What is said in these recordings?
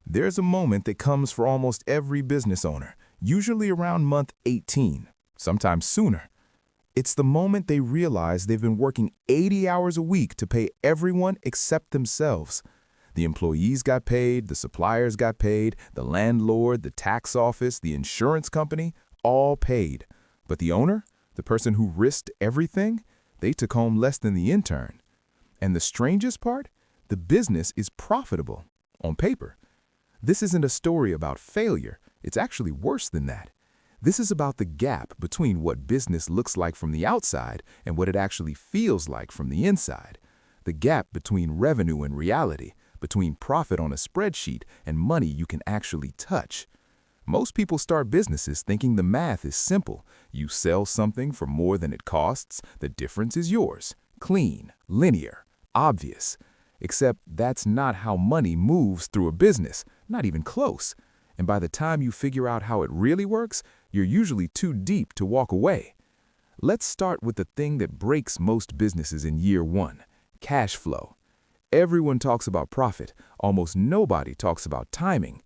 There's a moment that comes for almost every business owner, usually around month 18, sometimes sooner. It's the moment they realize they've been working 80 hours a week to pay everyone except themselves. The employees got paid, the suppliers got paid, the landlord, the tax office, the insurance company, all paid. But the owner, the person who risked everything, they took home less than the intern. And the strangest part? The business is profitable, on paper. This isn't a story about failure. It's actually worse than that. This is about the gap between what business looks like from the outside and what it actually feels like from the inside. The gap between revenue and reality, between profit on a spreadsheet and money you can actually touch. Most people start businesses thinking the math is simple. You sell something for more than it costs, the difference is yours. Clean, linear, obvious. Except that's not how money moves through a business, not even close. And by the time you figure out how it really works, you're usually too deep to walk away. Let's start with the thing that breaks most businesses in year one, cash flow. Everyone talks about profit. Almost nobody talks about timing.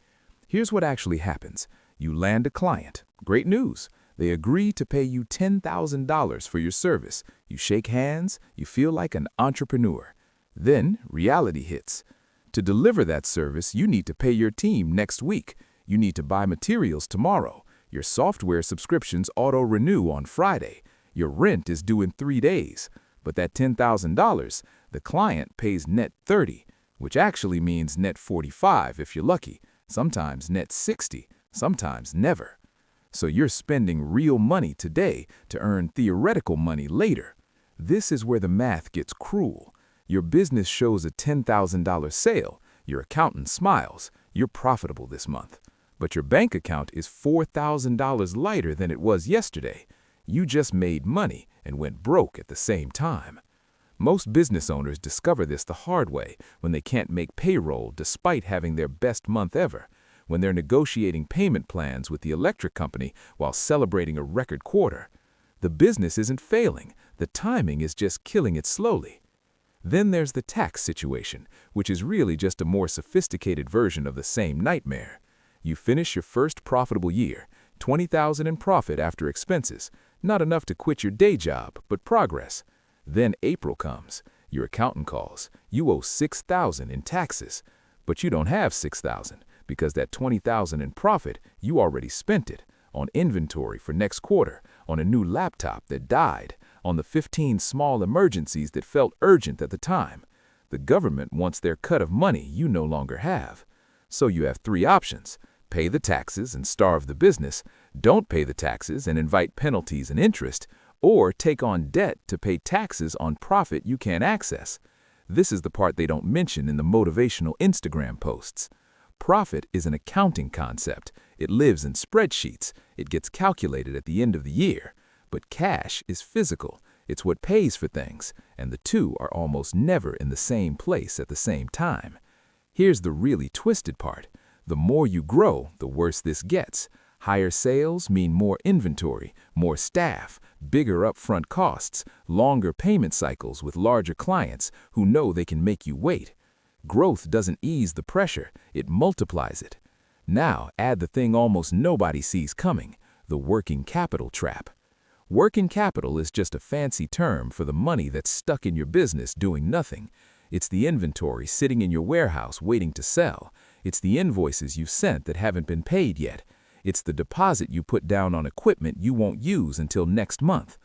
Here's what actually happens. You land a client. Great news. They agree to pay you $10,000 for your service. You shake hands. You feel like an entrepreneur. Then reality hits. To deliver that service, you need to pay your team next week. You need to buy materials tomorrow. Your software subscriptions auto-renew on Friday. Your rent is due in 3 days. But that $10,000, the client pays net 30, which actually means net 45 if you're lucky, sometimes net 60, sometimes never. So you're spending real money today to earn theoretical money later. This is where the math gets cruel. Your business shows a $10,000 sale. Your accountant smiles. You're profitable this month. But your bank account is $4,000 lighter than it was yesterday. You just made money and went broke at the same time. Most business owners discover this the hard way when they can't make payroll despite having their best month ever, when they're negotiating payment plans with the electric company while celebrating a record quarter. The business isn't failing. The timing is just killing it slowly. Then there's the tax situation, which is really just a more sophisticated version of the same nightmare. You finish your first profitable year, $20,000 in profit after expenses, not enough to quit your day job, but progress. Then April comes. Your accountant calls. You owe $6,000 in taxes, but you don't have $6,000 because that $20,000 in profit, you already spent it on inventory for next quarter, on a new laptop that died, on the 15 small emergencies that felt urgent at the time. The government wants their cut of money you no longer have. So you have 3 options. Pay the taxes and starve the business, don't pay the taxes and invite penalties and interest, or take on debt to pay taxes on profit you can't access. This is the part they don't mention in the motivational Instagram posts. Profit is an accounting concept. It lives in spreadsheets. It gets calculated at the end of the year. But cash is physical. It's what pays for things, and the two are almost never in the same place at the same time. Here's the really twisted part. The more you grow, the worse this gets. Higher sales mean more inventory, more staff, bigger upfront costs, longer payment cycles with larger clients who know they can make you wait. Growth doesn't ease the pressure, it multiplies it. Now add the thing almost nobody sees coming, the working capital trap. Working capital is just a fancy term for the money that's stuck in your business doing nothing. It's the inventory sitting in your warehouse waiting to sell. It's the invoices you've sent that haven't been paid yet. It's the deposit you put down on equipment you won't use until next month.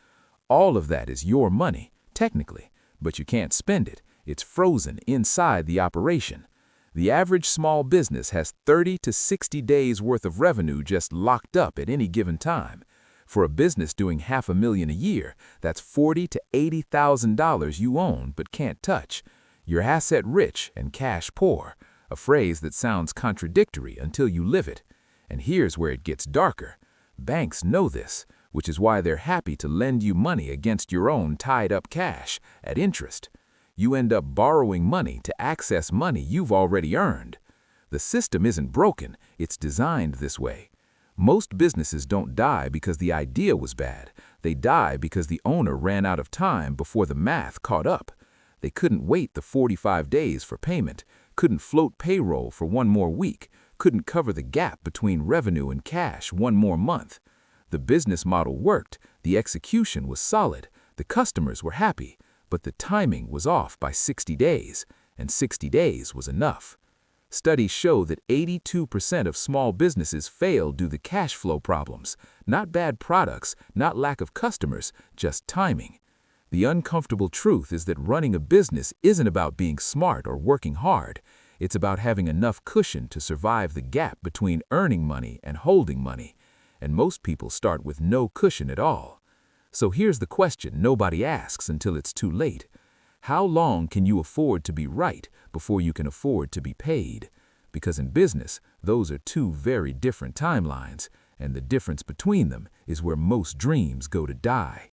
All of that is your money, technically, but you can't spend it. It's frozen inside the operation. The average small business has 30 to 60 days worth of revenue just locked up at any given time. For a business doing $500,000 a year, that's $40,000 to $80,000 you own but can't touch. You're asset rich and cash poor, a phrase that sounds contradictory until you live it. And here's where it gets darker. Banks know this, which is why they're happy to lend you money against your own tied-up cash at interest. You end up borrowing money to access money you've already earned. The system isn't broken, it's designed this way. Most businesses don't die because the idea was bad. They die because the owner ran out of time before the math caught up. They couldn't wait the 45 days for payment, couldn't float payroll for one more week, couldn't cover the gap between revenue and cash one more month. The business model worked, the execution was solid, the customers were happy, but the timing was off by 60 days, and 60 days was enough. Studies show that 82% of small businesses fail due to cash flow problems, not bad products, not lack of customers, just timing. The uncomfortable truth is that running a business isn't about being smart or working hard. It's about having enough cushion to survive the gap between earning money and holding money. And most people start with no cushion at all. So here's the question nobody asks until it's too late. How long can you afford to be right before you can afford to be paid? Because in business, those are two very different timelines, and the difference between them is where most dreams go to die.